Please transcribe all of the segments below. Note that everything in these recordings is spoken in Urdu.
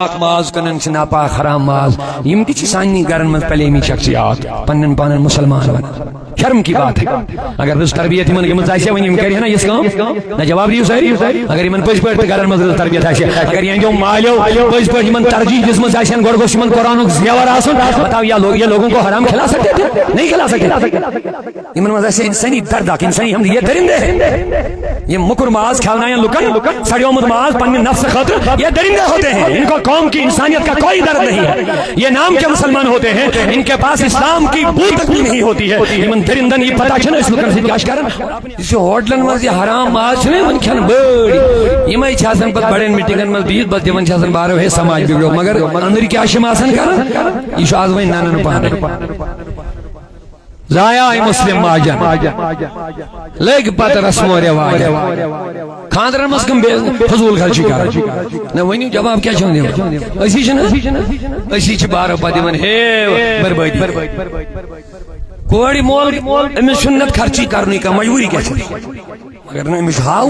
ماز کنن سے ناپاک حرام ماز یم تھی سانی گرن من پلیمی شخصیات پنن پانن مسلمان ون شرم کی بات ہے اگر رز تربیت من گمت آئیسے ون یم کری ہے نا اس کام نہ جواب دیو ساری اگر یمن پس پٹ گرن من رز تربیت آئیسے اگر یہ جو مالیو پس پٹ یمن ترجیح جس من آئیسے گوڑ گوش من قرآن زیور آسن بتاؤ یہ لوگوں کو حرام کھلا سکتے تھے نہیں کھلا سکتے یمن من آئیسے انسانی درداک انسانی ہم یہ درندے یہ مکر ماز کھلنا یا لکن سڑیوں مد ماز پنن نفس خاطر یہ درندے ہوتے ہیں ان کو قوم کی انسانیت کا کوئی درد نہیں ہے یہ نام کے مسلمان ہوتے ہیں ان کے پاس اسلام کی بو تک بھی نہیں ہوتی ہے من درندن یہ پتہ چھنا اس لکن سے کیا کرن اس ہوٹلن میں یہ حرام ماز چھنے من کھن بڑی یہ میں چھاسن پر بڑے میٹنگن میں 20 بس دیون چھاسن بارو ہے سماج بگڑو مگر اندر کیا شماسن کرن یہ شاز وین نانن پانے ضائع مسلم ماجن لگ پتہ رسم و رواج خاندر مس کم فضول خرچی کر نہ ونیو جواب کیا چھون دیو اسی چھنا اسی چھ بارو پدی من ہے بربادی کوڑی مول امی سنت خرچی کرنے کا مجبوری کیا چھ اگر نہ امی ہاو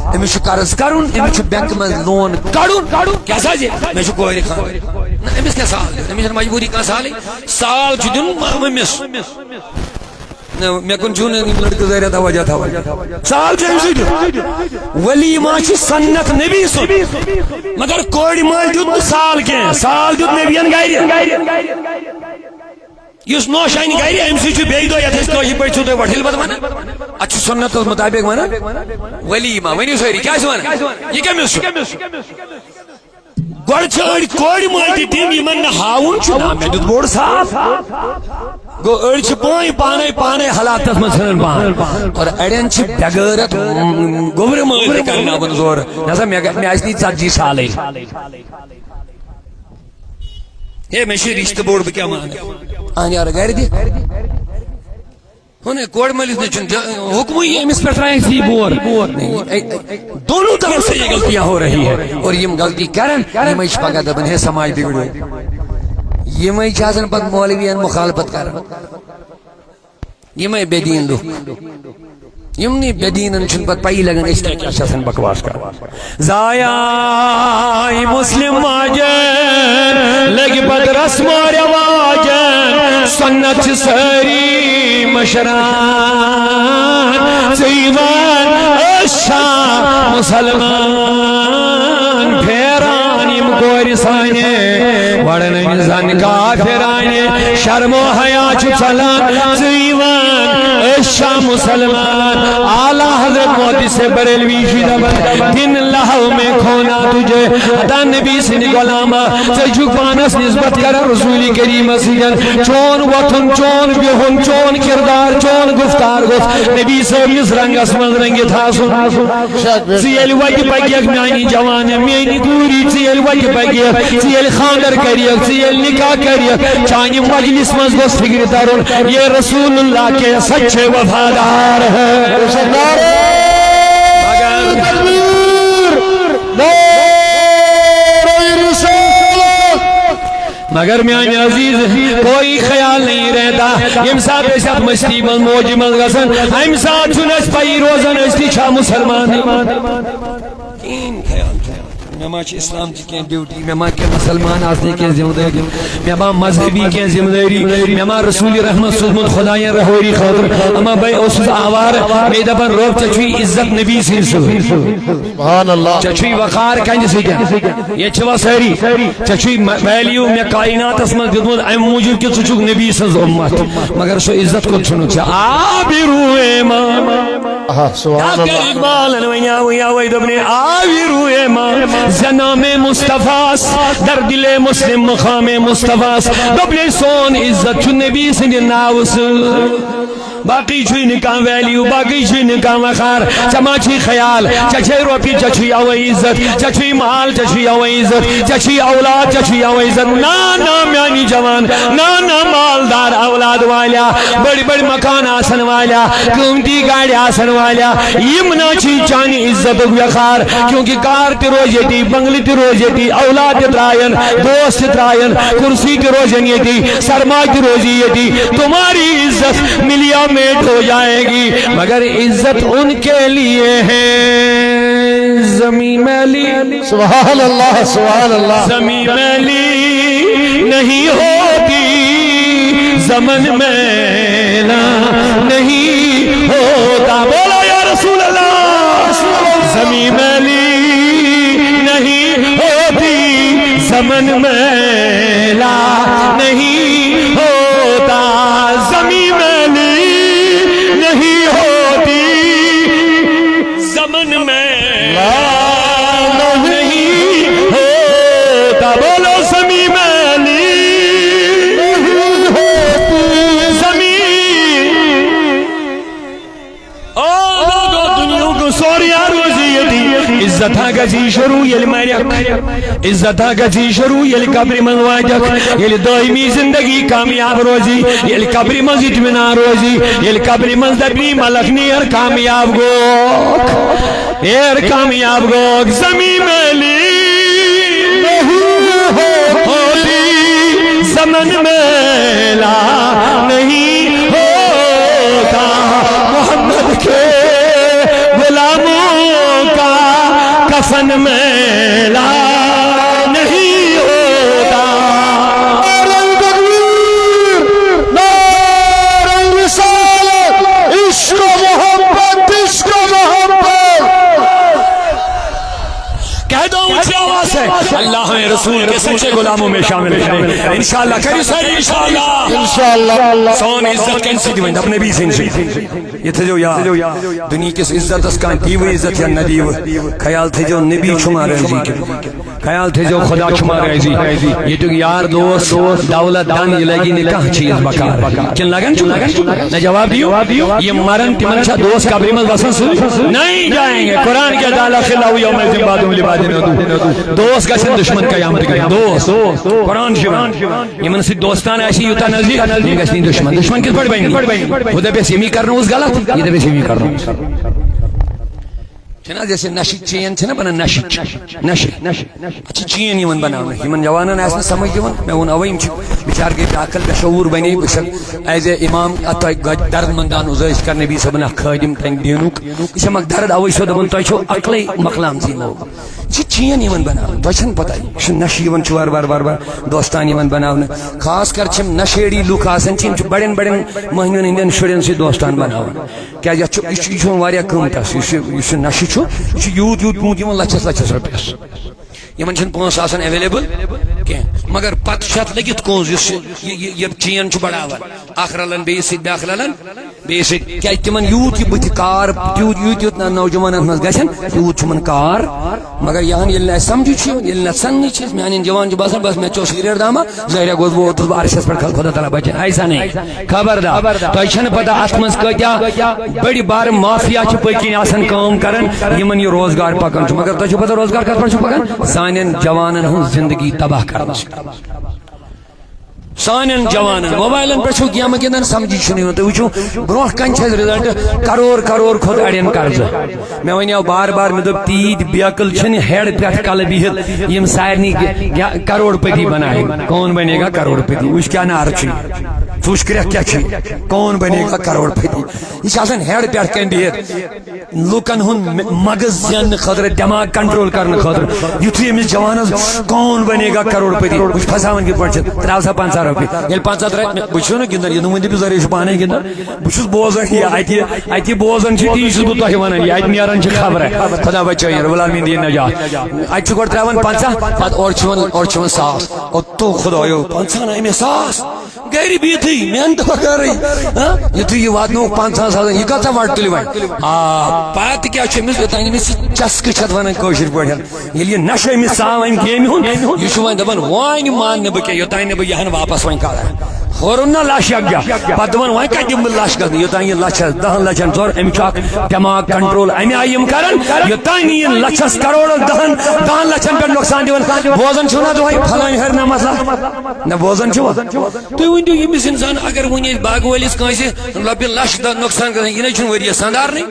امی قرض کرن امی بینک میں لون کڑن کیا سازی میں کوڑی خان نہ امی کیا سال امی مجبوری کا سال چھ دن ممس میں کن چون لڑکے زیرہ توجہ تھا سال چھ امسی ولی ما چھ سنت نبی سن مگر کوڑی مال دیت سال دیت نبیان گائری یس نوشانی گائری امسی چھ بیگ دو یتھس تو یہ پڑھ تو وٹھل بد مانا اچھ سنت مطابق مانا ولی ما ونی سوری کیا سوانا یہ کیا مس گوڑ چھڑ کوڑی مال دی تیم یمن نہ ہاون چھ نا میں دت بوڑ صاف گو اڑ چھ پانے حالات میں سنن پان اور اڑن چھ بغیرت گوبر مال کرنا بن زور نہ میں اس نہیں 40 سال ہے یہ میں رشتہ بوڑ کیا مان ان یار گھر دی ہونے کوڑ مالس نے چن حکم ہی امس پر رائے سی بور دونوں طرف سے یہ غلطیاں ہو رہی ہے اور یہ غلطی کرن یہ میں پگا دبن ہے سماج بگڑو یہ میں چاہن پت مولویان مخالفت کرن یہ میں بے دین لو یم نی بے دینن چھن پت پائی لگن اس کیا شاسن بکواس کر ضائع مسلم ماجن لگ پت رسم و رواج سنت سری مشران سیوان اشا مسلمان پھیران یم گور سانے وڑن زن کافرانے شرم و حیا چھ چلان سیوان اشا مسلمان اعلی حضرت موتی سے بریلوی شیدہ دن لہو میں کھونا تجھے عطا نبی سنی غلامہ سجھو پانس نسبت کر رسول کریم سجن چون وطن چون بیہن چون کردار چون گفتار گفت نبی سے اس رنگ اسمن رنگ تھا سن سیل وجہ پگیک میانی جوان میانی دوری سیل وجہ پگیک سیل خاندر کریک سیل نکاح کریک چانی مجلس مزگس فکر تارون یہ رسول اللہ کے سچے وفادار ہے مگر میانی عزیز کوئی خیال نہیں رہتا یم ساتھ ایسا مستی من موجی من غسن ہم ساتھ چنس پائی روزن استی چھا مسلمان این خیال میں ماں اسلام کی ڈیوٹی میں ماں کے مسلمان آسنے کے ذمہ داری میں ماں مذہبی کے ذمہ داری میں ماں رسول رحمت سلمت خدایاں رہوری خاطر اما بھائی اسس آوار میں دبن روب چچوی عزت نبی سے سبحان اللہ چچوی وقار کنج سے یہ چھوا سہری چچوی ویلیو میں کائنات اسمت دمود ایم موجود کہ چچوک نبی سے امت مگر سو عزت کو چھنو چھا آبرو امام سبحان اللہ اقبال انوینیا ویا وی دبنے آبرو امام زنام مصطفیٰ در دل مسلم مقام مصطفیٰ دبل سون عزت چو نبی سے ناوس باقی چھوئی نکاح ویلیو باقی چھوئی نکاح وخار چماچی خیال چچھے روپی چچھوئی آوائی عزت چچھوئی مال چچھوئی آوائی عزت چچھوئی اولاد چچھوئی آوائی عزت نانا میانی جوان نانا مالدار اولاد والیا بڑی بڑی مکان آسن والیا قیمتی گاڑی آسن والیا یمنا چی چانی عزت وخار کیونکہ کار تی روزیتی بنگلی تی روزیتی اولاد تی ترائن دوست تی ترائن کرسی تی روزنیتی سرمائی تی روزیتی تمہاری عزت ملیا میٹ ہو جائے گی مگر عزت ان کے لیے ہے زمین میلی سبحان اللہ سبحان اللہ زمین میلی نہیں ہوتی زمن میلا نہیں ہوتا بولا یا رسول اللہ زمین میلی نہیں ہوتی زمن میلا نہیں ہوتا زمین میلی نہیں ہوتی زمن میلا نہیں ہوتا بولو زمین میلی نہیں ہوتی زمین دنیا کو سوریا روزی عزت گزی شروع یل مرک عزت گزی شروع یل قبر من واجک یل دائمی زندگی کامیاب روزی یل قبر من اطمینان روزی یل قبر من دبی ملک نیر کامیاب گوک ایر کامیاب گوک زمین میلی نہیں ہوتی زمن میلا نہیں ہوتا محمد کے غلاموں کا کفن میلا نہیں ہوتا عشق محبت عشق محبت کہہ دو اونچی آواز ہے اللہ ہمیں رسول کے سچے غلاموں میں شامل کرے انشاءاللہ کری سر انشاءاللہ انشاءاللہ سون عزت کینسی دیوائن اپنے بھی سنشی یہ تھے جو یا دنیا کس عزت اس کان دیو عزت یا ندیو خیال تھے جو نبی چھما رہزی کے خیال تھے جو خدا چھما رہزی یہ تو یار دوست دولت دان یہ لگی نکاح چیز بکار کن لگن نہ جواب دیو یہ مرن تمنشا دوست قبری مل بسن سوئی نہیں جائیں گے قرآن کے دالا خلاو یوم الدین بعدوں لبادی ندو دوست کا سن دشمن قیامت کریں دوست قرآن شیوان یہ من سے دوستان ایسی یوتا نزدیک یہ گسنی دشمن کس پڑھ بائیں گے خدا بیس یمی کرنا اس غلط یہ بیس یمی کرنا چھنا جیسے نشی چین چھنا بنا نشی اچھا چین یمن بناونا یمن جوانان ایسا سمجھ دیون میں ان اوائم چھو بچار گئی عقل کا شعور بنی بشک ایز امام اتا درد مندان ازائش کرنے بھی سبنا خادم تنگ دینوک اسے مک درد اوئی شو دبن تو چھو عقلی مقلام زیمو چین یمن بناونا تو چھن پتہ ہے نشی یمن چھو بار دوستان یمن بناونا خاص کر چھم نشیڑی لوک آسن چھم چھو بڑن مہینون ہندین شڑین سے دوستان بناونا کیا یہ چھو واریا قیمت یہ نشی چھو یوت پونت یمن لچھس رپیس یمن چھن پونس آسان اویلیبل کی مگر پتہ چھت لگت کوز یہ چین چھ بڑاوان اخ رلن بیس سۭتۍ بیاکھ رلن بیس سۭتۍ کیا تمن یوت یہ بتھ کار یوت نوجوانن مز گژھن یوت چھمن کار مگر یہاں یل نہ سمجھ چھ یل نہ سننی چھ میان جوان چھ باسان بس میں چو سیریر داما ظاہر گوز وہ تو عرشس پر خدا تعالی بچن ایسا نہیں خبردار تو چھن پتہ ات مز کتیا بڑی بار مافیا چھ پکین آسان کام کرن یمن یہ روزگار پکن چھ مگر تو چھ پتہ روزگار کت پر چھ پکن سانن جوانن ہن زندگی تباہ کرن سانن جوانن موبائلن پہ چھو گیم گندن سمجھی چھنی تو وچھو برو کن چھ رزلٹ کرور کھوت اڑین قرض میں ونیو بار میں دب تید بیاکل چھن ہیڈ پہ کل بہت یم سارنی کروڑ پتی بنائے کون بنے گا کروڑ پتی وچ کیا نار چھ وچ کریا کیا چھ کون بنے گا کروڑ پتی یہ آسان ہیڈ پہ کن بہت لوکن ہن مغز زین خاطر دماغ کنٹرول کرنے خاطر یتھے امس جوانس کون بنے گا کروڑ پتی وچ پھساون کی پڑھ تراو سا 5 روپیے یل 5 رپیے بچ گندن یہ ون دب ذریعہ پانے گندن بس بوزان یہ اتہ بوزان تی بہت تہ ونان یہ ات نیران خبر خدا بچائیں رب العالمین دین نجات ات گۄڈٕ تراوان 50 پتہ اور 100 او تو خدایو 50 نہ 100 گھر بہتھی محنت کرے یتھے یہ واتنو 500 یہ کتھا وٹ تل وۄنۍ پتہ کیا چھ امس یوتان امس چسکہ چھت ونان کٲشِر پٲٹھۍ ییٚلہِ یہِ نشہ امس ژاو امہِ گیمہِ ہُنٛد یہ چھُ وۄنۍ دپان وۄنۍ مان بہٕ کینٛہہ یوتان نہٕ بہٕ یہِ ہن واپس وۄنۍ کران ہورن نہ لچھ اکجا پتہ دپان وۄنۍ کتہِ دِمہٕ بہٕ لچھ گژھنہٕ یوتان یہِ لچھس 10 لچھن ژور أمِس چھُ اکھ دٮ۪ماغ کنٹرول امہِ آیہِ یِم کران یوتان یہِ لچھس کروڑس 10 لچھن پٮ۪ٹھ نۄقصان دِوان بوزان چھُو نا دۄہے فلٲنۍ ہر نہ مسلہٕ نہ بوزان چھُوا تُہۍ ؤنِو ییٚمِس انسان اگر وۄنۍ أسۍ باغہٕ وٲلِس کٲنٛسہِ رۄپیہِ لچھ نۄقصان گژھان یہِ نَے چھُنہٕ ؤریَس سنٛدارنٕے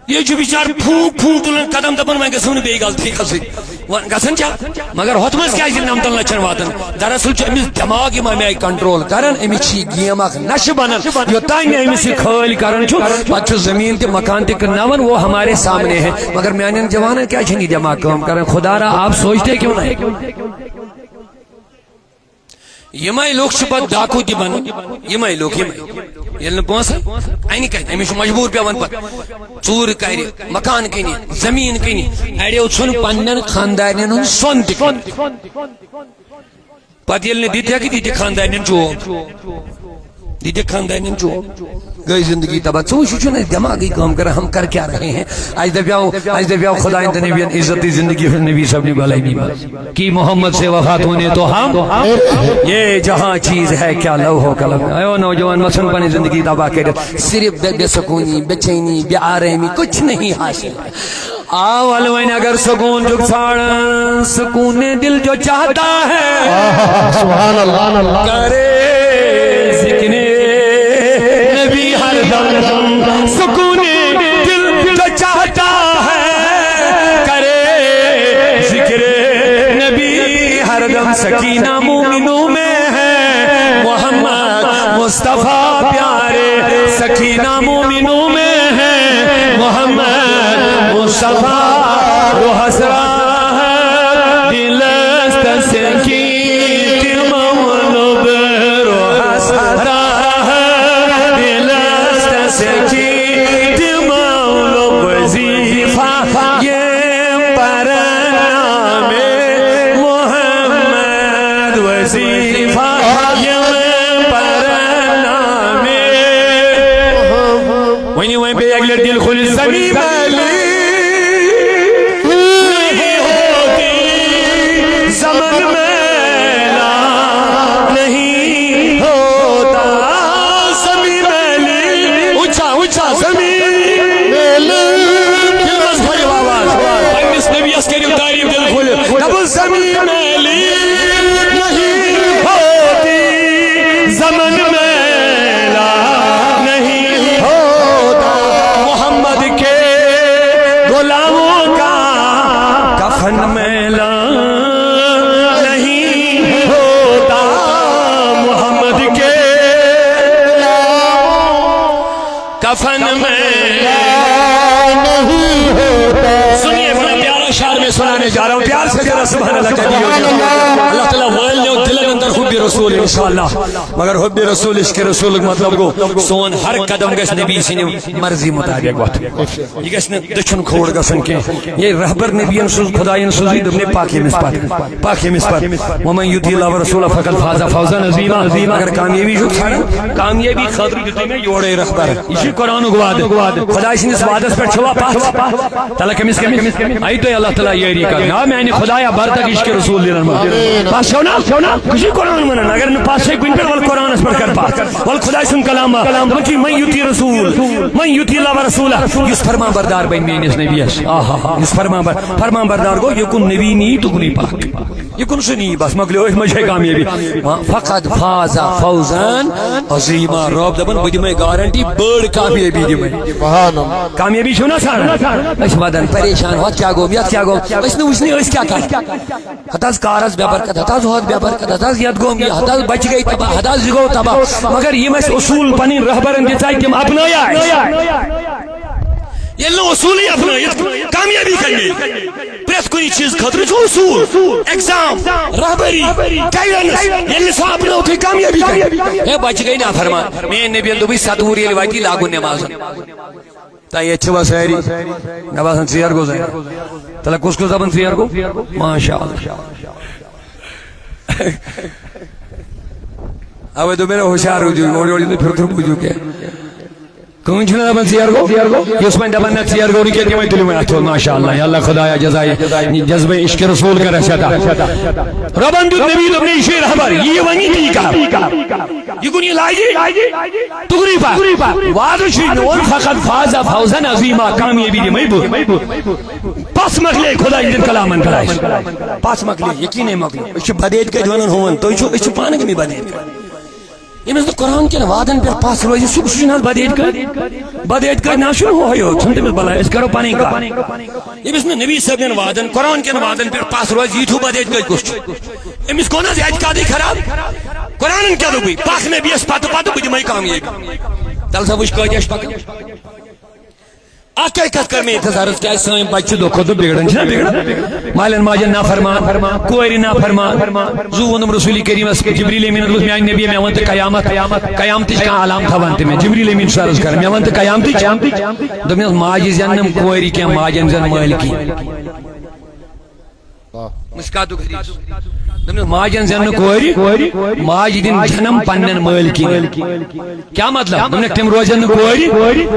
یہ بچار پھونک تلان قدم دپان وۄنۍ گژھو نہٕ بیٚیہِ غلطی کھسٕنۍ گژھان چھا مگر ہوت مز کیا 19 لچھن واتن دراصل امس دماغ امہ کنٹرول کران امس گیم اخ نشہ بنان یوتان امس یہ کھل کران پتہ زمین تہ مکان تہ کرناون وہ ہمارے سامنے ہے مگر میان جوانن کیا چھ دماغ کام کران خدا را آپ سوچتے کیوں نہیں یمے لوگ پہ ڈاکو تہ بنان یمے لوگ یل پونس این کت امس مجبور پیوان پہ ژور کر مکان کن زمین کن اڑیو ژھن پنن خاندارن ہند سون تہ پتہ یل دت ہیکہ دت خاندارن چوب دیدے خاندان جو گئی زندگی تباہ ثو دماغی کام کر ہم کر کیا رہے ہیں آج دبیاؤ خدا نبی عزتی زندگی نبی سب نے بلائی نہیں کی محمد سے وفات ہونے تو ہم یہ جہاں چیز ہے کیا لوح و قلم ایو نوجوان مسن پانی زندگی تباہ کر صرف بے سکونی بے چینی بے آرامی کچھ نہیں حاصل آوال وین اگر سکون جو چھاڑ سکون دل جو چاہتا ہے سبحان اللہ کرے ذکر نبی ہر دم سکون دل جو چاہتا ہے کرے ذکر نبی ہر دم سکینہ مومنوں میں ہے محمد مصطفیٰ پیارے سکینہ مومنوں میں ہے محمد مصطفیٰ رو حسرہ ہے دلست سکیت مولوب رو حسرہ ہے دلست سکیت مولوب وظیفہ یہ پرنام محمد وظیفہ یہ پرنام وینی وین پہ اگلے دل خل زمین کفن میں سنیے بڑا پیارا شعر میں سنانے جا رہا ہوں پیار سے ذرا سبحان اللہ کہیے اللہ تعالیٰ والے اور دل اندر حب رسول انشاءاللہ مگر حب رسول عشق رسول مطلب کو سون ہر قدم گس نبی سن مرضی مطابق وقت یہ گس دچن کھوڑ گسن کے یہ رہبر نبی سوز خداین سوزی دبنے پاکی مسپت ومن یطیع اللہ ورسولہ فقد فاز فوزا عظیما اگر کامیابی جو کھانا کامیابی خاطر دیتے میں یوڑے رہبر اسی قرآن گواد خدا سن اس وعدس پر چھوا پاس تعالیٰ کمس آئی تو اللہ تعالیٰ یہ کرنا میں نے خدایا برتک عشق رسول دینا پاس چھونا کسی قرآن منن اگر پاس سے کوئی پر ول قرآن اس پر کر پاس ول خدا سن کلام کہ من یطیع رسول من یطیع اللہ ورسولہ اس فرمان بردار بین میں اس نبی اس فرمان بردار کو یہ کن نبی نہیں تو کنی پاک یہ کن سنی بس مگلو اس مجھے کامیابی فقط فاز فوزا عظیما رب دبن بدی میں گارنٹی بڑ کامیابی دی میں کامیابی چھو نہ سارا اس بدن پریشان ہو کیا گو اس نے اس کیا کہا ہتاز کارز بے برکت ہتاز ہو بے برکت ہتاز یاد گوم گیا ہتاز بچ گئی تباہ ہتاز زگو تباہ مگر یہ میں اصول پنین رہبرن دیتا ہے کہ اپنایا یہ لو اصول ہی اپنایا کامیابی کرنے پریت کوئی چیز خطر جو اصول ایگزام رہبری گائیڈنس یہ لسا اپنا ہوتی کامیابی کرنے یہ بچ گئی نا فرمان میں نبی اللہ بھی ساتوری الواتی لاغو نماز تا یہ چھوا سہری نباسن سیار گو زہر تلا کس کو زبان سیار گو ماشاءاللہ اب تو میرا ہوشیار ہو جو اوڑی تو پھر تھرک جو کہ کون چھنا زبان سیار گو اس میں دبن سیار گو نہیں میں دل میں اٹھو ماشاءاللہ یا اللہ خدایا جزائے جذبہ عشق رسول کا رشدہ ربان جو نبی تو اپنے شیر رہبر یہ ونی تھی کہا یہ کنی لائجی تغری پا وادشی نور فقط فاز فوزن عظیمہ کامیابی دی محبوب پاس مکلے خدا اندر کلامن کلائش پاس مکلے یقین مکلے اس بدیت کے جوانن ہون تو اس پانے کے میں بدیت یمس نہ قرآن کن وادن پہ پاس روزی سہ بدعت کر نا ہو تمس بلا اس کرو پن یمس نہ نبی صاحب وادن قرآن کن وادن پہ پاس روزی یہ بدعت کر کس امس کو نا اعتقادی خراب قرآن کیا دبی پاک نبی اس پتہ پتہ بہ دمے کامیابی تل سا وچ کت پکان اکے کت کر میں انتظار کیا سن بچہ دو کھو بگڑن مالن ماجن نافرمان کوری نافرمان زو ونم رسول کریم جبریل امین اللہ میان نبی میں ونت قیامت کا علام تھوان تے میں جبریل امین سرز کر میں ونت قیامت دم ماج زنم کوری کیا ماجن زن مالکی مسکاتو حدیث ماجن زن کوری ماج دن جنم پنن مالکی کیا مطلب تم روزن کوری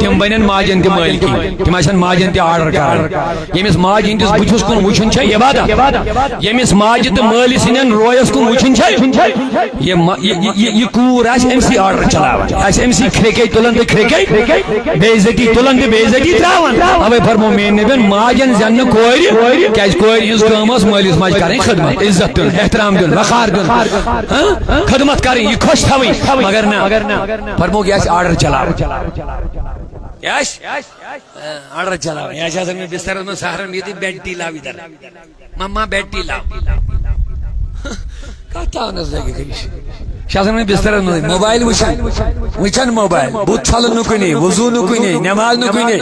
تم بنن ماجن تہ مالکی تم آسن ماجن تہ آرڈر کران یمس ماج ہندس بچس کن وچن چھ عبادت یمس ماج تہ مالی سنن رویس کن وچن چھ یہ کور آس امسی آرڈر چلاوان آس امسی کھریکے تلن تہ کھریکے بے عزتی تلن تہ بے عزتی تراوان اوے فرمو مین نبی ماجن زن کوری کیاز کوری ہنز کام اس مالس ماج کرن خدمت عزت دن احترام دن وقار دن خدمت کریں یہ خوش تھوی مگر نہ فرمو کہ آرڈر چلا آرڈر چلا میں بستر میں سہارن میں بیٹی لاو ادھر مما بیٹی لاو کتا ونس لگے کریش شاہدن میں بستر میں موبائل وچن موبائل بت چھل نکنے وضو نکنے نماز نکنے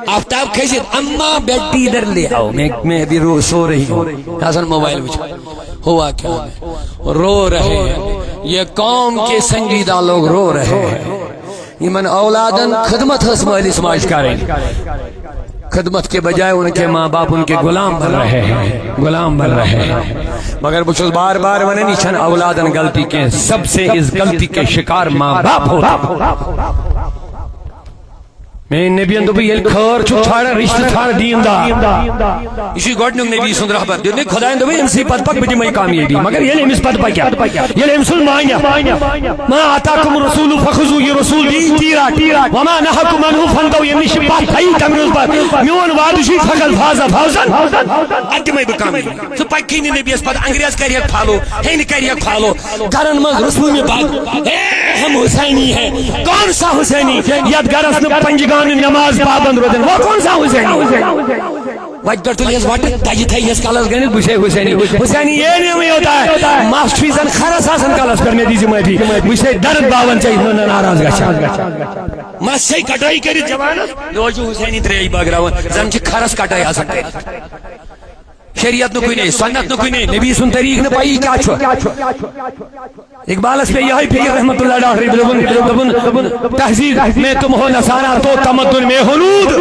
آفتاب کھیسیت اما بیٹی ادھر لے آؤ میں ابھی سو رہی ہوں شاہدن موبائل وچن ہوا کیا رو رہے ہیں یہ قوم کے سنجیدہ لوگ رو رہے ہیں یمن اولادن خدمت ہس مالس ماج کریں خدمت کے بجائے ان کے ماں باپ ان کے غلام بن رہے ہیں مگر بچ بار بار ونن یہ چھن اولادن غلطی کے سب سے اس غلطی کے شکار ماں باپ ہوتا میں نبی اندو بھی یہ خور چھو چھاڑا رشتہ چھاڑا دین دا اسی گوڑنگ نبی سن رہا پر دیو خدا اندو بھی امسی پت پک بجی مئی کامیابی مگر یہ امس پت پکیا یہ امسل مانیا ما آتاکم رسول فخذو یہ رسول دی تیرا وما نحکم انہو فندو یہ نشی پات تھائی تمروز پر میون وادشی فقل فوزن ادی مئی بکامیابی سو پکی نی نبی اس پت انگریز کریک پھالو ہین کریک پھالو گرن مز رسول میں بات ہم حسینی ہیں کون سا حسینی یاد گرس نے پنجگان نماز پابند روزن وہ کون سا حسینی وجہ پر تلیس وٹ تاجی تھا یہ کالس گنے بشے حسینی یہ نہیں ہوتا ہے ماسٹری زن خرس آسن کالس کرنے دیزی مہدی بشے درد باون چاہیے ناراض گچھا ماسٹری کٹائی کری جوانس لوجو حسینی تریئی باگراون زن چھ خرس کٹائی آسن شریعت نو کوئی نہیں سنت نو کوئی نہیں نبی سن طریق نہ پائی کیا چھو اقبال اس پہ یہی پھر رحمت اللہ علیہ دبن تہذیب میں تم ہو نصارا تو تمدن میں ہنود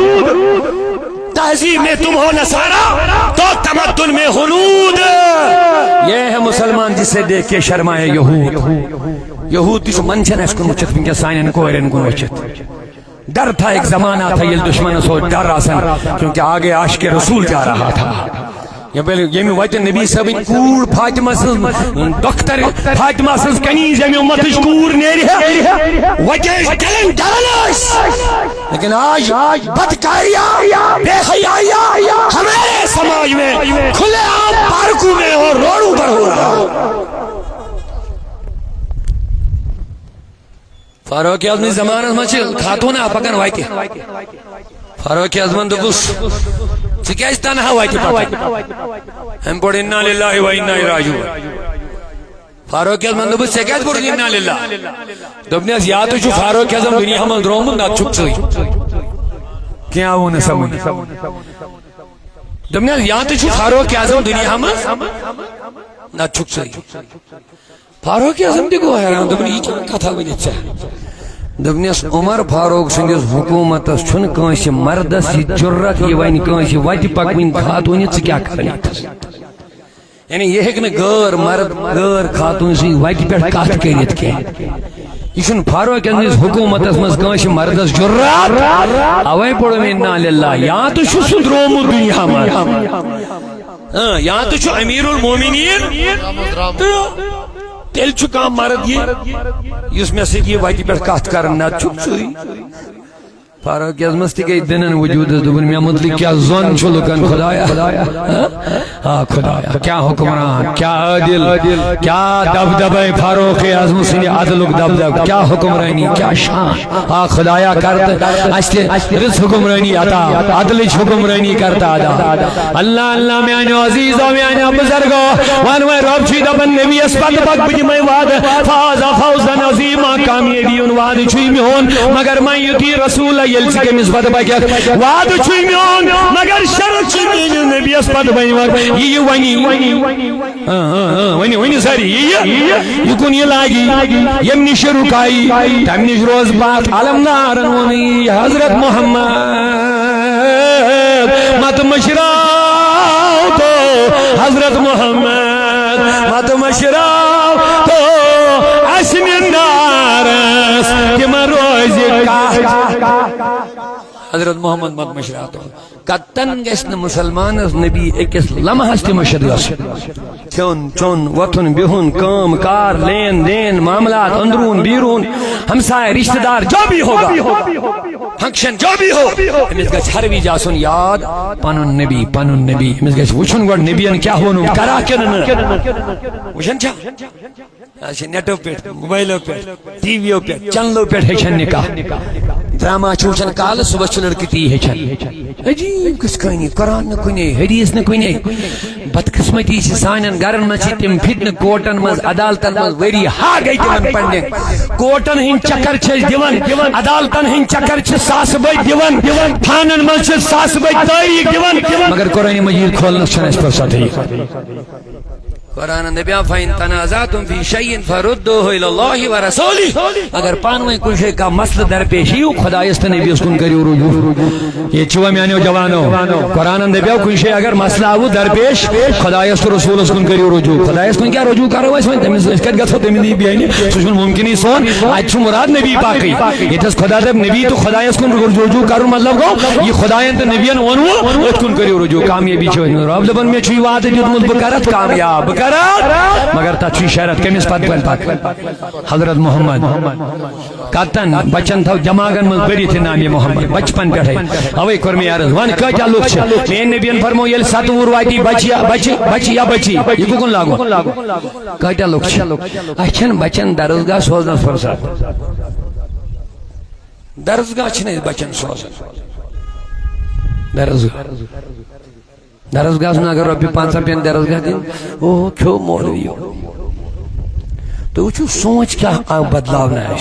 تہذیب میں تم ہو نصارا تو تمدن میں ہنود یہ ہے مسلمان جسے دیکھ کے شرمائے یہود تیسو منچن اس کو مچت بن کے سائنن کو ایرن کو مچت ڈر تھا ایک زمانہ تھا یہ دشمن سو ڈر آسن کیونکہ آگے عاشق رسول جا رہا تھا یہ وجہ نبی صاحب کور فاطمہ سن ڈاکٹر فاطمہ سن کنیز یہ امتش کور نیری ہے وجہ دلن ڈرنس لیکن آج بدکاریاں بے حیائی ہمارے سماج میں کھلے عام پارکوں میں اور روڈوں پر ہو رہا فاروق اعظم زمانہ میں خاتون پکن وائتہ فاروق اعظم دبس ثہ تنہا وائتہ پکن ہم پڑھ انا للہ و انا الیہ راجعون فاروق اعظم دبس ثہ پڑھ انا للہ دبنس یا تو چھ فاروق اعظم دنیا من درومت نہ چھک چھ کیا وہ نہ سمجھ دبنس یا تو چھ فاروق اعظم دنیا من نہ چھک چھ فاروق اعظم دی گو حیران دبن یہ کیا کتھا ونت چھ دبنس عمر فاروق سندس حکومت چھن کانس مردس یہ جرت یہ ون کانس وتہ پکوین خاتون ژٕ کیا کرنت یعنی یہ ہیکہ غیر مرد غیر خاتون سی وتہ پہ کت کرت کی یہ چھن فاروق اعظم حکومت مز کانس مردس جرت اوے پڑھ انا للہ یا تو چھ سہ درومت دنیا من یا تو چھ امیر المومنین تیل چکا مرد یہ اس میں سے یہ وائٹی پر کات کرنا چھک چھوئی فاروق اعظم تی گئی دنن وجود دبن میں مطلق کیا زون چھ لکن خدایا ہاں خدایا کیا حکمران کیا عادل کیا دبدبہ فاروق اعظم سن عدلک دبدب کیا حکمرانی کیا شان ہاں خدایا کرت استے رس حکمرانی عطا عدل حکمرانی کرتا ادا اللہ اللہ میانو عزیزو میانو بزرگو وانو رب چھ دبن نبی اسپت بک بجمع وعد فاز فوزا عظیما کامیابی وعد چھ میون مگر میں یتی رسول یل سے کمس پتہ بکیت وعد چھ میون مگر شرط چھ میون نبی اس پتہ بنور یہ ونی ساری یہ کون یہ لاگی یم نش رکائی تم نش روز بات علمدار ونی حضرت محمد مت مشراو تو حضرت محمد مت مشراو تو اسمندارس کہ روز کا حضرت محمد مت مشرات کتن گسن مسلمان نبی اکس لمحس تی مشد گس کھون چون وطن بہن کام کار لین دین معاملات اندرون بیرون ہمسائے رشتہ دار جو بھی ہوگا فنکشن جو بھی ہو امس گس ہر وی جاسن یاد پنن نبی امس گس وچن گڈ نبیان کیا ہونو کرا کن وچن چا نیٹو پہ موبائلو پہ ٹی ویو پہ چنلو پہ ہیچن نکاح ڈرامہ چوچن کال صبح چلڑکی تی ہیچن عجیب کس کہنی قرآن نہ کنے حدیث نہ کنے بدقسمتی سے سانن گرن میں تم فتن کوٹن مز عدالتن مز وری ہا گئی تمن پنڈے کوٹن ہن چکر چھ دیون عدالتن ہن چکر چھ ساس بے دیون تھانن مز چھ ساس بے تاریخ دیون مگر قرآن مجید کھولنا چھنس پر ساتھی قرآن نبی فین تنازعتم فی شیء فردوه الی اللہ ورسولہ اگر پانویں کوئی شے کا مسئلہ درپیش ہو خدا است نبی اس کن کریو رجوع یہ چوا میانو جوانو قرآن نبی کوئی شے اگر مسئلہ ہو درپیش خدا است رسول اس کن کریو رجوع خدا است کن کیا رجوع کرو اس میں اس کد گتھو تم نہیں بیانی سوچ ممکن ہی سون اچ مراد نبی پاکی یہ تس خدا دے نبی تو خدا است کن رجوع کرو مطلب کو یہ خدا انت نبیان ونو اس کن کریو رجوع کامیابی چھ رب دبن میں چھ وعدہ دیت بکرت کامیاب مگر تچھی شرط کمس پت بن پاک حضرت محمد کتن بچن تھو جماغن مز بڑی تھی نام محمد بچپن پہ اوے کرمی عرض ون کتا لوگ چھ مین نبیان فرمو یل ستور واتی بچی یا بچی یہ کن لاگو کتا لوگ چھ اچھن بچن درسگاہ سوزن فرصت درسگاہ چھنے بچن سوزن درسگاہ سنا اگر ربی 500 پین درسگاہ دین اوہ کیوں مولوی ہو تو وچھو سوچ کیا آو بدلاو نہ ہے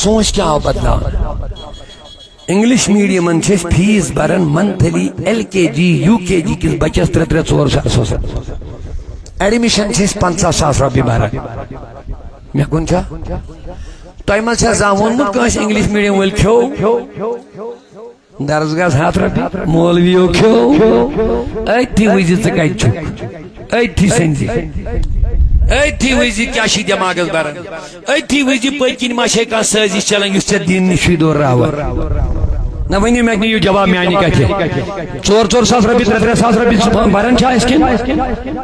سوچ کیا آو بدلاو انگلش میڈیم ان چھس فیس برن منتھلی ایل کے جی یو کے جی کس بچس 3-4 سال ایڈمیشن چھس 50,000 ربی برن میں کن چھا تو ایمال چھا زاون مت کانش انگلش میڈیم ویل کیوں درسگاہ ہاتھ ربی مولویو کیوں ایتھی ویزی تکائی چک ایتھی سنجی ایتھی ویزی کیا شی دماغز برن ایتھی ویزی پکین ماشے کا سازی چلن یس دین نشوی دور راور نہ ونی میں یہ جواب میں آنی کہتے 4 ساس ربی 3 ساس ربی برن چھا اس کے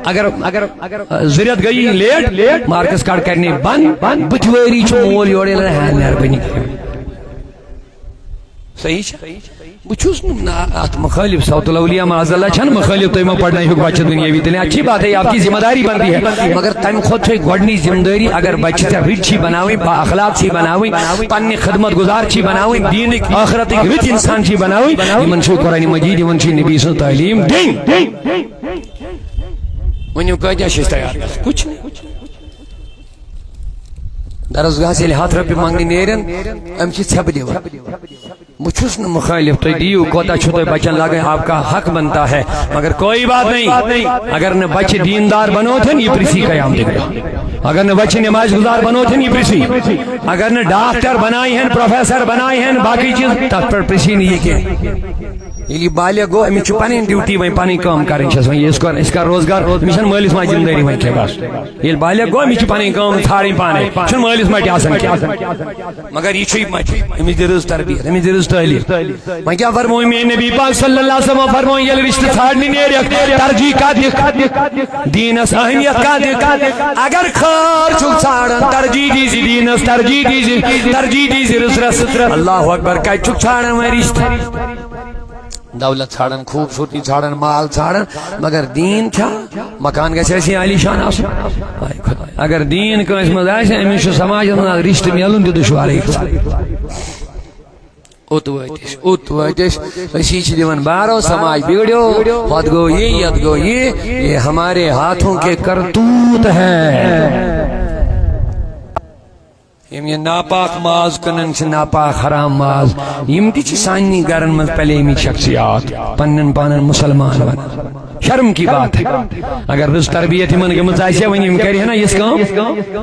اگر ضرورت گئی لیٹ مارکس کارڈ کرنے بند بتویری چھ مول یوڑے لہا مہربانی صحیح بچوس ات مخالف صوت الاولیاء معاذ اللہ چھن مخالف تو پڑھنا ہی بچہ دنیاوی تلے اچھی بات ہے آپ کی ذمہ داری بنتی ہے مگر تم خود سے گڈنی ذمہ داری اگر بچہ رچ چھی بناوی با اخلاق چھی بناوی پنی خدمت گزار چھی بناوی دین آخرت رچ انسان چھی بناوی من شو قرآن مجید من شی نبی صلی تعلیم دین ونیو کہا شش تیار کچھ نہیں درسگاہ سے ہاتھ ربی مانگنی نیرن ام چھ چھپ دیو مچھوس نہ مخالف تو دیو کوتا چھوٹے بچن لگے آپ کا حق بنتا ہے مگر کوئی بات نہیں اگر نہ بچے دیندار بنو تھے یہ پریسی قیام دے گا اگر نہ بچے نماز گزار بنو تھے یہ پریسی اگر نہ ڈاکٹر بنائی ہیں پروفیسر بنائی ہیں باقی چیز تب پر پریسی نہیں یہ کہ یہ بالغ گو امی چپانی ڈیوٹی وہیں پانی کام کریں چھس وہیں اس کا روزگار مشن مالس ما ذمہ داری وہیں کے بس یہ بالغ گو امی چپانی کام تھاڑی پانے چھن مالس ما آسان کیا مگر یہ چھوئی امی درز تربیت تعلیم میں کیا فرموئی میں نبی پاک صلی اللہ علیہ وسلم فرموئی یہ رشتہ ژھانڈنی نیرک ترجیح کا دکھ دینس اہمیت کا دکھ اگر خار چھو ژھانڈن ترجیح دیزی دینس ترجیح دیزی رسرس اللہ اکبر کئی چھو ژھانڈن میں رشتہ دولت ژھانڈن خوبصورتی ژھانڈن مال ژھانڈن مگر دین کیا مکان گژھِ اسی عالی شان آسن اگر دین کٲنٛسہِ منٛز آسہِ أمِس چھُ سماجس منٛز رشتہٕ میلُن تہِ دُشوارٕے اوٚت وٲتۍ أسۍ أسی چھِ دِوان بارو سماج بگڑیو ہتھ گو یت گو یہ ہمارے ہاتھوں کے کرتوت ہے یم یہ ناپاک ماز کنن چھ ناپاک حرام ماز یم تہ سانی گرن مز پلے می شخصیات پنن پانن مسلمان بن شرم کی بات ہے اگر رز تربیت من گمز آسے ون یم کرے نا اس کام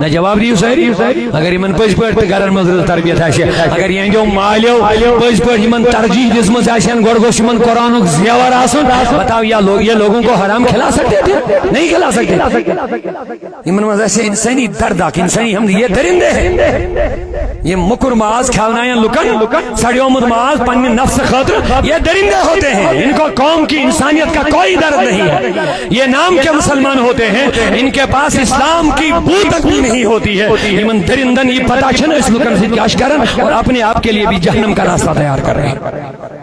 نہ جواب دیو ساری اگر یمن پز پٹ گرن مز رز تربیت آسے اگر یہندیو مالیو پز پٹ یمن ترجیح دس مز آسن گڑ گوش یمن قرآن زیور آسن بتاؤ یہ لوگوں کو حرام کھلا سکتے تھے نہیں کھلا سکتے یمن مز آسے انسانی درداک انسانی ہم یہ درندے ہیں یہ مکر ماز کھانا لکن سڑیومت ماز پنی نفس خاطر یہ درندے ہوتے ہیں ان کو قوم کی انسانیت کا کوئی درد نہیں ہے یہ نام کے مسلمان ہوتے ہیں ان کے پاس اسلام کی بو تک بھی نہیں ہوتی ہے یہ درندن یہ پتا چھن اس لکن سے کاش کرن اور اپنے آپ کے لیے بھی جہنم کا راستہ تیار کر رہے ہیں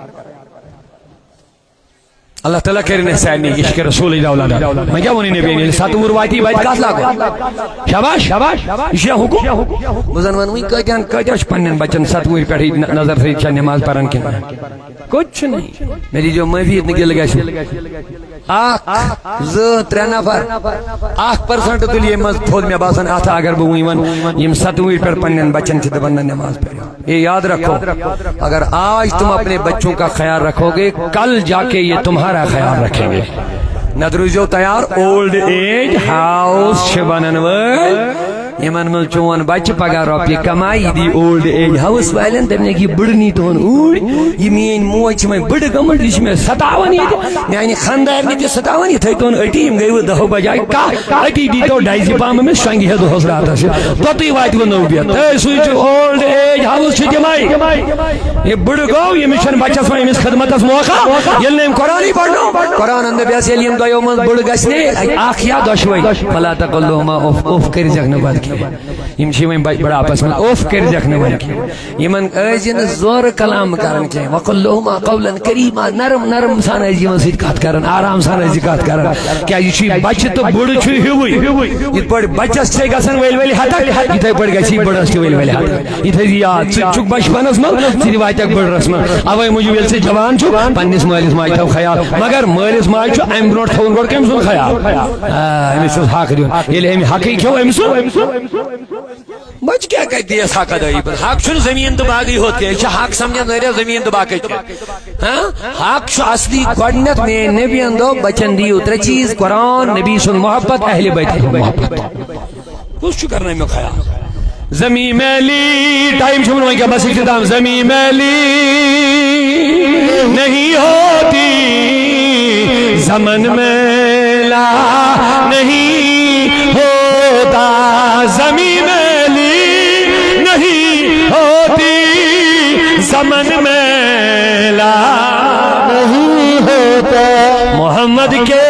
اللہ تعالیٰ کرنے سائنی عشق رسول اللہ اولاد میں کیا ونی نبی نے ساتھ مرواتی بایت کاس لاگو شاباش یہ حکم بزن ونوی کہتیان کہتیاش پنن بچن ساتھ وہی پیٹھی نظر سے چاہ نماز پرن کے کچھ نہیں میری جو مفید نگل گیا آخ ترے نفر 1% تو لیے مز پھول میں باسن آتا اگر بہوئی ون یم ستوئی پر پنن بچن چھ دبن نماز پڑھو یہ یاد رکھو اگر آج تم اپنے بچوں کا خیال رکھو گے کل جا کے یہ تمہارا خیال رکھیں گے ندرو جو تیار اولڈ ایج ہاؤس شبانن ول یمن مل چون بچہ پگہ روپیہ کمائی دی اولڈ ایج ہاؤس والن تمنے کی بڑنی تون اوڑ یہ مین موج میں بڑ گمٹ یہ میں 57 یہ یعنی خاندار نے 57 یہ تھے تون اٹی یم گئی 10 بجائے کا اٹی دی تو ڈائزی پام میں شنگی ہے دو رات سے تو تی وایت وہ نو بیت اے سوچ اولڈ ایج ہاؤس چھ جمائی یہ بڑ گو یہ مشن بچہ سو اس خدمت اس موقع یل نے قرآن ہی پڑھو قرآن اندر بیاس یم دو یوم بڑ گسنے آخیا دشوئی فلا تقلوا ما اوف کر جگن بد یم چھ وین بڑا آپس میں اوف کر جکھنے ون یمن ایجن زور کلام کرن کی وقل لهما قولا کریما نرم سان ایج یمن سیت کات کرن آرام سان ایج کات کرن کیا یہ چھ بچ تو بڑ چھ ہوئی یہ بڑ بچس سے گسن ویل ہتک یہ بڑ گسی بڑس کے ویل ہتک یہ یا چک بچپنس من سی وای تک بڑ رسم اوے مجھ ویل سے جوان چھ پنس مالس ماج تھو خیال مگر مالس ماج چھ ام بروٹ تھون گڈ کم سن خیال امس حق دیون یل ام حق کیو امس بچ کیا کہتی ہے حق ادائی پر حق چھن زمین تو باغی ہوتے ہیں حق سمجھا نہ زمین تو باقی ہاں حق چھ اصلی گڈنت میں نبی اندو بچن دی اتر چیز قرآن نبی سن محبت اہل بیت محبت کچھ چھ کرنا میں خیال زمین میلی ٹائم چھوڑ میں کیا بس اختتام زمین میلی نہیں ہوتی زمن میلا نہیں ہوتا زمین میلی نہیں ہوتی زمن میلا نہیں ہوتا محمد کے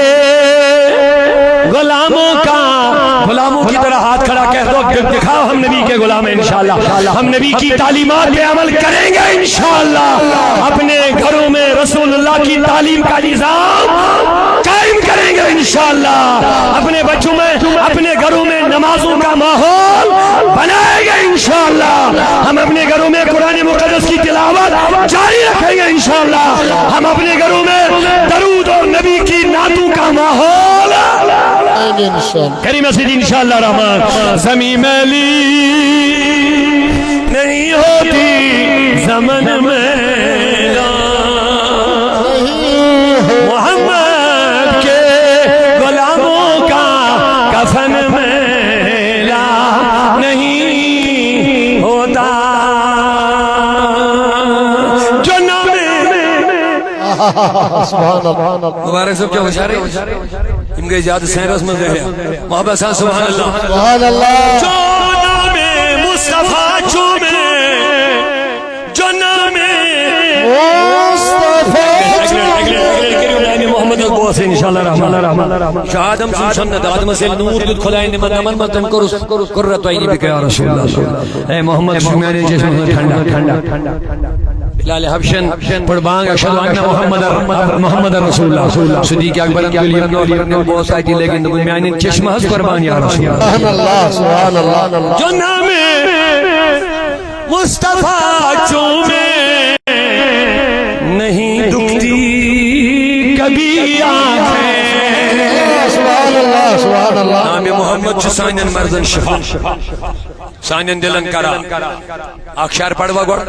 غلاموں کی طرح ہاتھ کھڑا کہہ دو دکھاؤ ہم نبی کے غلام ہیں انشاءاللہ ہم نبی کی تعلیمات پہ عمل کریں گے انشاءاللہ اپنے گھروں میں رسول اللہ کی تعلیم کا نظام قائم کریں گے انشاءاللہ اپنے بچوں میں اپنے گھروں میں نمازوں کا ماحول بنائیں گے انشاءاللہ ہم اپنے گھروں میں قرآن مقدس کی تلاوت جاری رکھیں گے انشاءاللہ ہم اپنے گھروں میں درود اور نبی کی نعتوں کا ماحول کریم مسجد انشاءاللہ رحمان زمین میلی نہیں ہوتی زمن میلا محمد کے غلاموں کا کفن میلا نہیں ہوتا جو نام مبارک صاحب کیا بشارے ان کے یاد سینرس میں رہے محبت صاحب سبحان اللہ سبحان اللہ جو نام مصطفیٰ چومے جو نام گو سے انشاءاللہ رحمان شاہد ہم سنت آدم سے نور دل خدای نمن نمن متن قرۃ عینی بک یا رسول اللہ اے محمد شمیانے جسم ٹھنڈا بلال حبشن پڑھ بانگ اشہد ان محمد رسول اللہ صدیق اکبر نے بہت آئی تھی لیکن میانی چشم ہز قربان یا رسول اللہ سبحان اللہ جو نام مصطفیٰ چومے نہیں دکھتی کبھی آنکھیں سبحان اللہ سبحان اللہ نام محمد سانین مردن شفا سانین دلن کرا اکشار پڑھوا گوڑ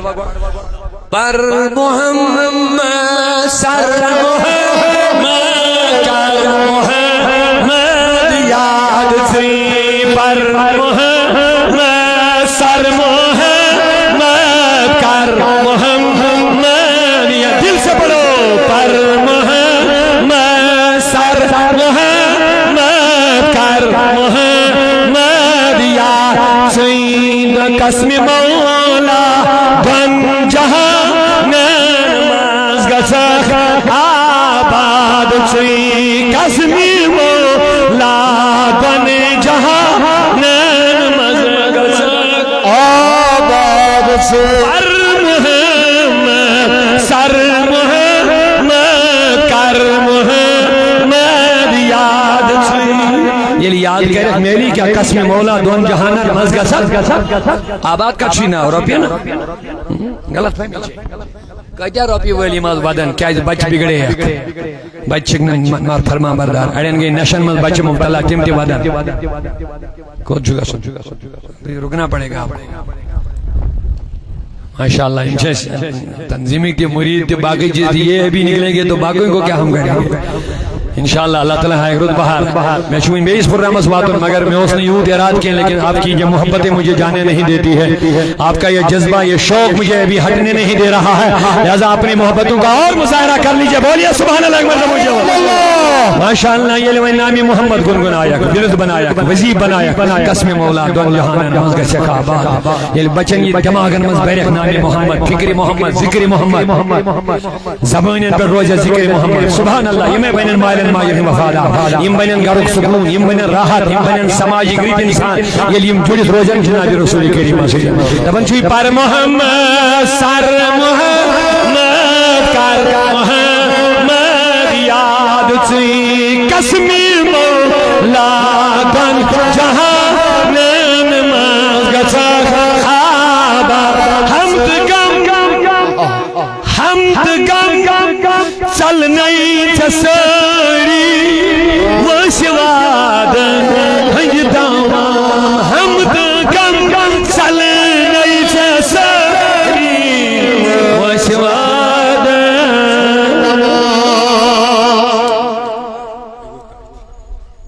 پر محمد سر محمد کر محمد یاد سی پر محمد سر محمد کر محمد یا دل سے پڑھو پر محمد سر محمد کر محمد یاد سی قسم مولا بن جہاں آباد چی قسمی مولا بن جہاں آباد سے پر محمد سر محمد کر محمد یاد چی یہ یاد کرے میری کیا قسم مولا دون جہاں مزگا سر آباد کا چینا روپیہ نا غلط فہمی کجا روپی والی ماز ودن کیا بچ بگڑے ہیں بچ مار فرما بردار اڑین گئی نشن ماز بچ مبتلا تم تی ودن کو جگہ سن رکنا پڑے گا ماشاءاللہ انشاء تنظیمی کی مرید کی باقی چیز یہ بھی نکلیں گے تو باقی کو کیا ہم کریں گے انشاءاللہ اللہ تعالیٰ ہے رد بہار میں شوئن بے اس پروگرام اسواتوں مگر میں اس نے یوں اراد کیا لیکن آپ کی یہ محبتیں مجھے جانے نہیں دیتی ہے آپ کا یہ جذبہ یہ شوق مجھے ابھی ہٹنے نہیں دے رہا ہے لہذا اپنی محبتوں کا اور مظاہرہ کر لیجئے بولیے سبحان اللہ ماشاءاللہ یہ لوگ نامی محمد گنگنایا جلد بنایا وزیب بنایا قسم مولا دون جہانا نماز کا شکا آباد یہ بچن یہ دماغن مز بیرک نامی محمد فکر محمد ذکر محمد زبانین پر روزہ ذکر محمد سبحان اللہ یہ میں بینن مائل ماجر وفادہ یم بنن گرک سکون یم بنن راحت یم بنن سماجی گریت انسان یہ یم جڑس روزن جناب رسول کریم صلی اللہ علیہ وسلم دبن چوی پر محمد سر محمد کر محمد یاد چوی قسمی مولا بن جہان نماز گچا آباد حمد غم چل نہیں چسری وشوادن ہنج داما حمد غم چل نہیں چسری وشوادن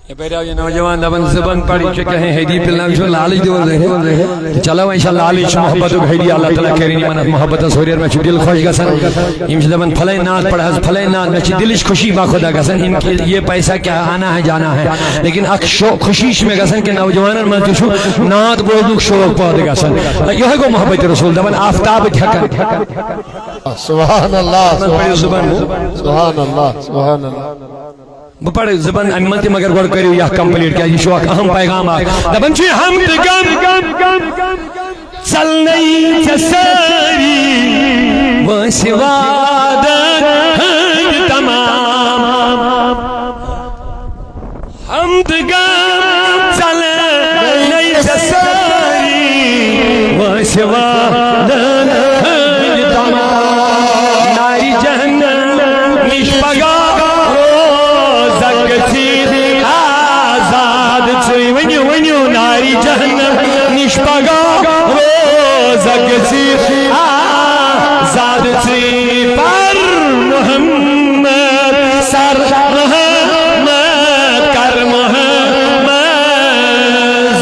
یہ پیرا یہ نوجوان دبن زبان پڑی چکے ہیں حیدی پلنا جو لالچ دور دے چلو انشاءاللہ لالچ محبت بھیڑی اللہ تعالیٰ کرینی منت محبت سوریر میں دل خوش گسن امش دبن پھلے نات پڑھا پھلے نات میں دلش خوشی با خدا گسن ان کے یہ پیسہ کیا آنا ہے جانا ہے لیکن خوشیش میں گسن کہ نوجوانن میں جو نات بولدوک شوق پاد گسن یہ کو محبت رسول دبن آفتاب جھکن سبحان اللہ سبحان اللہ سبحان اللہ بپڑ زبان امتی مگر گوڑ کریو یہ کمپلیٹ کیا یہ شوق اہم پیغام آگ دبن چوی حمد غم چل نہیں چسری وسوادن ہنج تمام حمد غم چل نہیں چسری وسوادن ہنج تمام ناری جہنم نشپگا آزاد چوی ونیو ناری جہنم نشپگا روزک چی آزاد چی پر محمد سر محمد کر محمد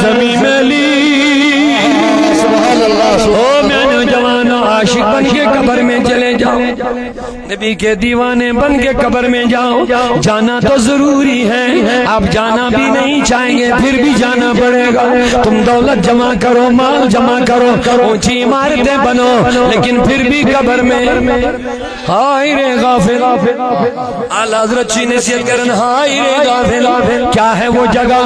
زمین علی سبحان اللہ او میں نوجوانوں عاشق بن کے قبر میں چلے جاؤ نبی کے دیوانے بن کے قبر میں جاؤ، جانا تو ضروری ہے، آپ جانا بھی نہیں چاہیں گے پھر بھی جانا پڑے گا۔ تم دولت جمع کرو، مال جمع کرو، اونچی عمارتیں بنو، لیکن پھر بھی قبر میں ہائے رے غافل۔ اعلی حضرت جی نصیحت کرن، ہائے رے غافل، کیا ہے وہ جگہ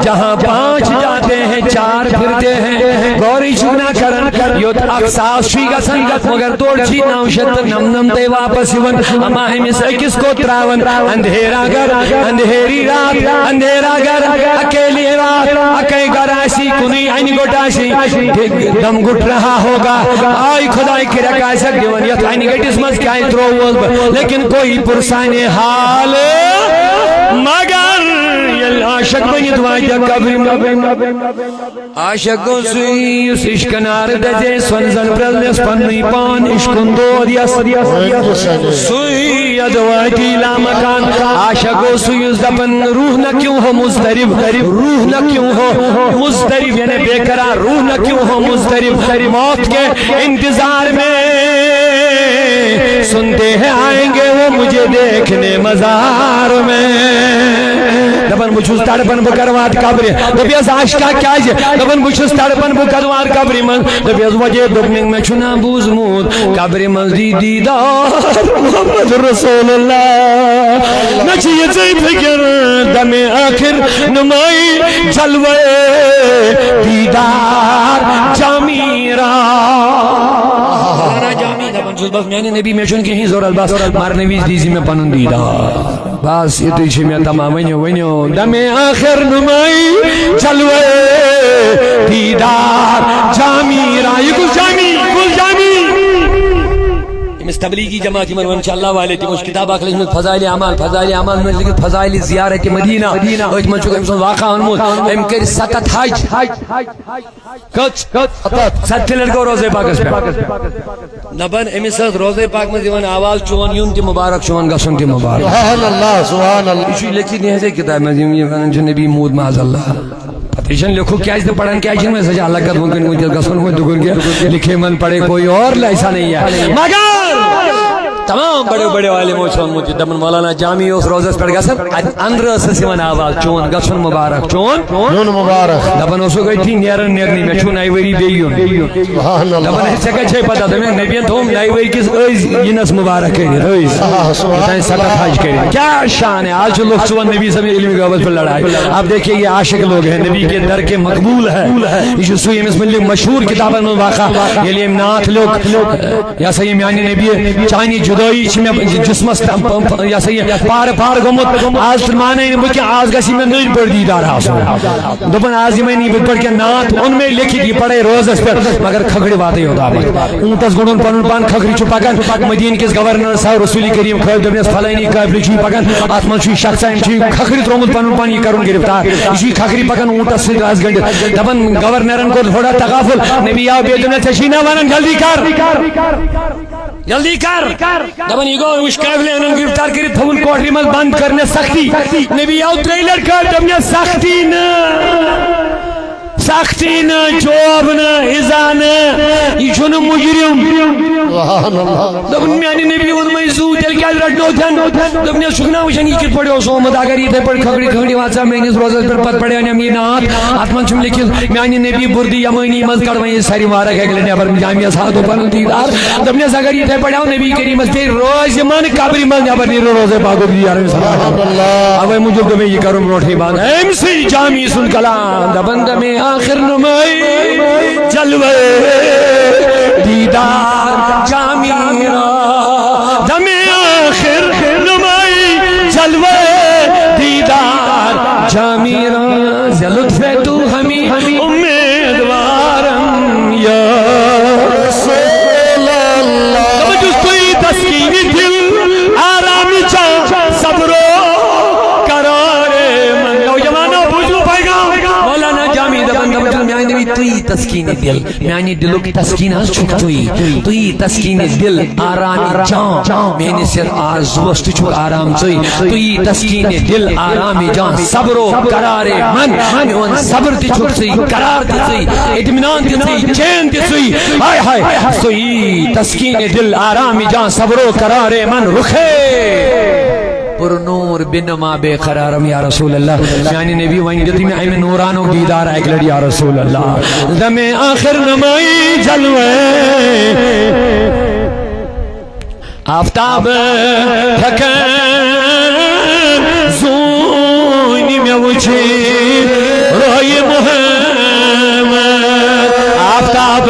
جہاں 5 جاتے ہیں 4 پھرتے ہیں، گوری چھونا کرن یوت اقصاص چھی گسن مگر توڑ چھی نوشت نم نم تے واپس یون، اما ہمس اکس کو تراون، اندھیرا گھر اندھیری رات، اندھیرا گھر اکیلی رات، اکے گھر ایسی کنی این گٹ ایسی دم گٹ رہا ہوگا، آئی خدای کی رکھا سک دیون یت این گٹس مز کیا ترو، لیکن کوئی پرسان حال مگر یل عاشق بنیت واجہ قبر عاشق گو سوئی اس عشق نار دجے سنزن پرلس پنی پان عشقن دود یس سوئی ادواتی لا مکان، عاشق گو سوئی اس دپن روح نہ کیوں ہو مضطرب، روح نہ کیوں ہو مضطرب، یعنی بے قرار، روح نہ کیوں ہو مضطرب، موت کے انتظار میں سنتے ہیں آئیں گے وہ مجھے دیکھنے مزار میں، دپن بچوس تڑپن بکروات قبر، دپیس عاشقہ کیا جے، دپن بچوس تڑپن بکروات قبر من، دپیس وجہ دپنگ میں چھنا بوزمود قبر من دیدار محمد رسول اللہ، نچی یہ زی فکر دم آخر نمائی جلوے دیدار جامیرہ جامی دپن چھوس بس میں نے نبی میں چھن کی ہی زور الباس مارنے ویز دیزی میں پنن دیدار، بس یہ تو چھے میں تمام ونیو دم آخر نمائی جلوے دیدار جامیرہ، یہ کل جامی اس تبلیغی جماعتی من انشاءاللہ والے تھی مجھ کتاب آخر میں فضائل اعمال میں لکھت فضائل زیارت مدینہ، اوچ من چکا امسان واقع انمود ام کر 7 حج کچھ 7 لڑکو روزے پاک اس پہ نبن امیسات روزے پاک میں دیوان آواز چون یون تی مبارک چون گسن تی مبارک، سبحان اللہ سبحان اللہ، اسی لکھی نہیں ہے کتاب میں دیوان نبی مود معاذ اللہ پتیشن لکھو کیا اس نے پڑھن کیا اس میں سجا اللہ کا ممکن کوئی گسن کوئی دکن کیا لکھے من پڑھے کوئی اور ایسا نہیں ہے، مگر تمام بڑے بڑے عالم چون مجھے دمن مولانا جامی اس روزس پر گسن اندر سیون آواز چون گسن مبارک چون مبارک دپن اسو گئی تھی نیرن نیرنی میں چون ایوری بیون سبحان اللہ، دپن اس جگہ چھے پتہ تمہیں نبیان تھوم ایوری کس ایز ینس مبارک ہے ایز اتائیں 7 حج کریں، کیا شان ہے، آج جو لوگ چون نبی سب علمی قابل پر لڑائی، آپ دیکھیں یہ عاشق لوگ ہیں، نبی کے در کے مقبول ہے، یہ سوئی مسلم مشہور کتابوں میں واقع یہ لیے امنات لوگ یا صحیح میانی نبی چانی جدائی جسمس یا صحیح پار گمت آج مانے نہیں بلکہ آج گسی میں نہیں پڑھ دیدار حاصل دپن آج میں نہیں پڑھ کے نات ان میں لکھی دی پڑھے روزس پر مگر کھگڑی باتیں ہوتا ہے اونٹس گڑن پنن پان کھگڑی چھ پکان مدین کس گورنر صاحب رسول کریم خیر دبنس فلانی قابل چھ پکان آتمن چھ شخص چھ کھگڑی ترمت پنن پان یہ کرن گرفتار یہ کھگڑی پکان اونٹس سے راز گنڈ دپن گورنرن کو تھوڑا تغافل نبی آ بے دنیا چشینا ونن جلدی کر دپن یہ گو وش قابل انن گرفتار کرت تھون کوٹری مل بند کرنے سختی نبی آو ٹریلر کر دپن سختی نہ جواب نہ ازان یہ چھن مجرم سبحان اللہ، دپن میانی نبی ون میں زو تیل کیا رٹنو تھن دپن شکنا وشن یہ کت پڑھو سومت اگر یہ پڑھ کھگڑی واچا میں اس روزہ پر پت پڑھے ان یہ نات اتمن چھم لکھت میانی نبی بردی یمانی مز کڑ میں ساری مارک ہے گلے پر جامعہ ساتھ پن دیدار دپن اگر یہ پڑھاو نبی کریم اس پہ روز من قبر من یا پر روزے پاک دی یار سبحان اللہ، اب مجھے کہ میں یہ کروں روٹی بان ایم سی جامی سن کلام دپن میں آخر نمائی جلوے دیدار جامیرہ دم آخر نمائی جلوے دیدار جامیرہ لطف تو ہمیں امیدوارم یا رسول اللہ، جس کوئی تسکین دل آرام چاہ صبرو قرار من نوجوانوں بوجھو پائے گا مولانا جامی دبن دبن میاں نبی توی تسکین دل میانی دلک تسکین چھک توی تسکین دل آرام جان میانی سر آزوست چھک آرام توی تسکین دل آرام جان صبر و قرار من میون صبر تی چھک قرار تی اطمینان تی چین تی ہائے ہائے توی تسکین دل آرام جان صبر و قرار من رخے پر نور بنما بے قرارم یا رسول اللہ یعنی نبی وہیں جتی میں ایمن نورانوں دیدار ایک لڑی یا رسول اللہ دم آخر نمائی جلوے آفتاب تھکن زونی میں وچھی روی محمد آفتاب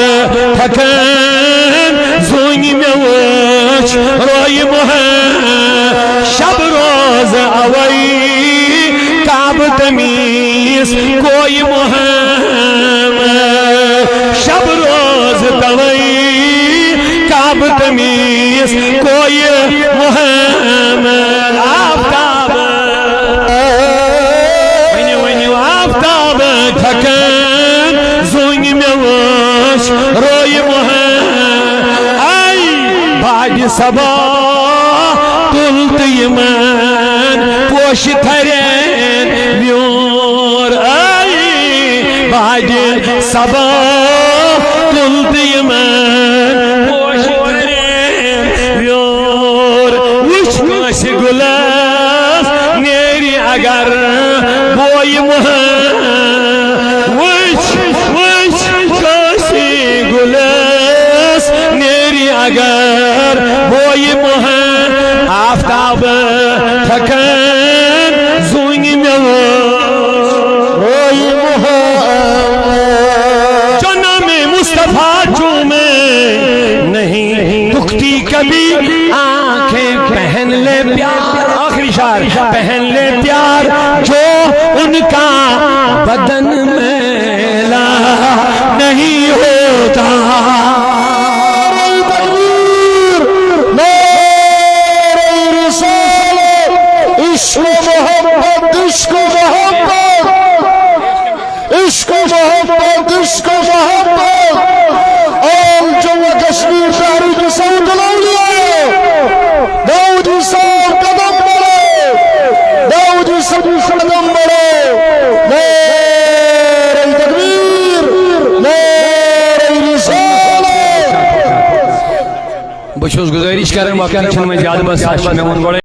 تھکن زونی میں وچھ روی محمد شب روز اوئی کعب تمیز کوئی محمد شب روز اوئی کعب تمیز کوئی محمد آفتاب آفتاب تھکن زونی میں وش روی محمد آئی بھاگ صبا تلت یمن پوش تھرین ویور آئی باج صبا تلت یمن پوش تھرین ویور وچ کاش گلاس نیری اگر بوئی محمد وچ کاش گلاس نیری اگر بوئی محمد آفتاب تھکن زونی میں روی محمد جو نام مصطفیٰ چومے نہیں دکھتی کبھی آنکھیں پہن لے پیار آخری شعر پہن لے پیار جو ان کا بدن میلا نہیں ہوتا عشق و محبت عام جموں کشمیر تحریک صوت الاولیاء داؤد صاحب قدم بڑھے داؤد صاحب قدم بڑھے نعرہ تکبیر نعرہ رسالت بچوز گزارش کریں واقعی چھن میں زیادہ بس آشن میں